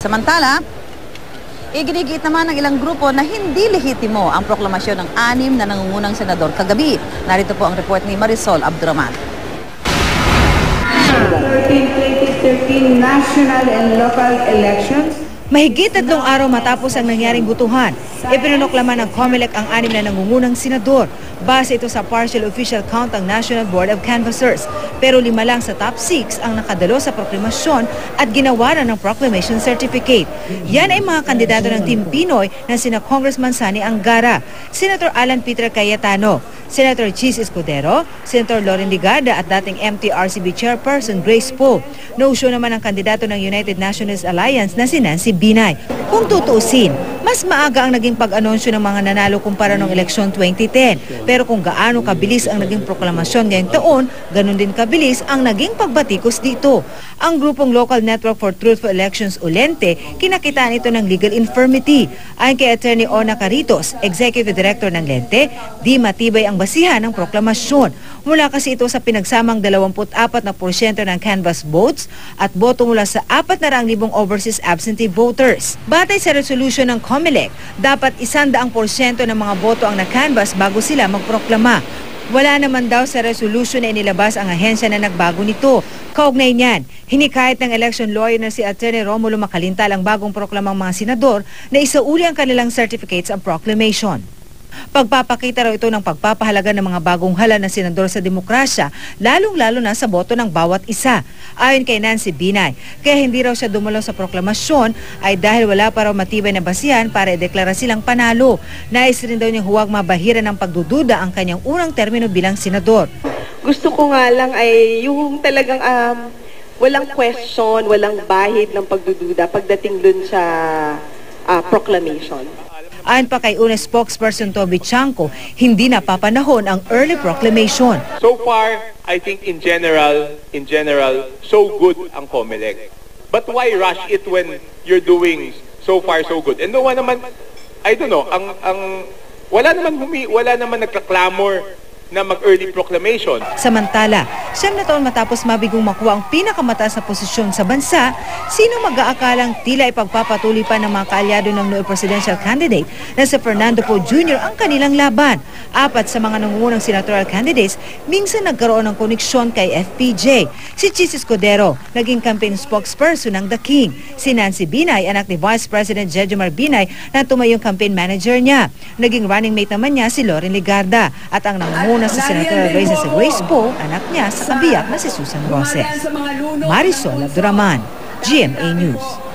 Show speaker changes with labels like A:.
A: Samantala, iginigit naman ng ilang grupo na hindi lehitimo ang proklamasyon ng 6 na nangungunang senador kagabi. Narito po ang report ni Marisol Abduraman.
B: 2013 national and local elections.
C: Mahigit 3 araw matapos ang nangyaring butuhan, ipinoklaman ng COMELEC ang 6 na nangungunang senador. Base ito sa partial official count ng National Board of Canvassers. Pero 5 lang sa top 6 ang nakadalo sa proklamasyon at ginawa na ng proclamation certificate. Yan ay mga kandidato ng Team Pinoy na sina Congressman Sani Angara, Senator Alan Peter Cayetano, Senator Chis Escudero, Senator Loren Ligarda at dating MTRCB Chairperson Grace Poe. No-show naman ang kandidato ng United Nationalist Alliance na si Nancy Binay. Kung tutuusin, mas maaga ang naging pag-anunsyo ng mga nanalo kumpara noong eleksyon 2010. Pero kung gaano kabilis ang naging proklamasyon ngayong taon, ganun din kabilis ang naging pagbatikos dito. Ang grupong Local Network for Truthful Elections Ulente, kinakitaan ito ng legal infirmity. Ayon kay Attorney Ona Caritos, Executive Director ng Lente, di matibay ang basihan ng proklamasyon. Mula kasi ito sa pinagsamang 24% ng canvass votes at boto mula sa 400,000 overseas absentee voters. Batay sa resolution ng COMELEC, dapat 100% ng mga boto ang na-canvass bago sila magproklama. Wala naman daw sa resolution na inilabas ang ahensya na nagbago nito. Kaugnay niyan, hinikayat ng election lawyer na si Attorney Romulo Macalintal ang bagong proklamang mga senador na isauli ang kanilang certificates of proclamation. Pagpapakita raw ito ng pagpapahalaga ng mga bagong hala na senador sa demokrasya, lalong-lalo na sa boto ng bawat isa. Ayon kay Nancy Binay, kaya hindi raw siya dumalo sa proklamasyon ay dahil wala pa raw matibay na basihan para ideklara silang panalo. Nais rin daw niyang huwag mabahira ng pagdududa ang kanyang unang termino bilang senador.
D: Gusto ko nga lang ay yung talagang walang question, walang bahid ng pagdududa pagdating dun sa proclamation.
C: Ayon pa kay UNE spokesperson Toby Chanco, hindi napapanahon ang early proclamation.
E: So far, I think in general, so good ang COMELEC. But why rush it when you're doing so far so good? And no one naman, I don't know, wala naman nagka-clamor na mag-early proclamation.
C: Samantala, 7 na taon matapos mabigong makuha ang pinakamataas na posisyon sa bansa, sino mag-aakalang tila ipagpapatuloy pa ng mga kaalyado ng noong presidential candidate na si Fernando Poe Jr. ang kanilang laban. 4 sa mga nangungunang senatorial candidates minsan nagkaroon ng koneksyon kay FPJ. Si Chis Escudero, naging campaign spokesperson ng The King. Si Nancy Binay, anak ni Vice President Jejomar Binay na tumayong campaign manager niya. Naging running mate naman niya si Loren Ligarda. At ang nangunguna sa senatorial race na si Grace Poe, anak niya sa kabiyak na si Susan Roses. Marisol Abduraman, GMA News.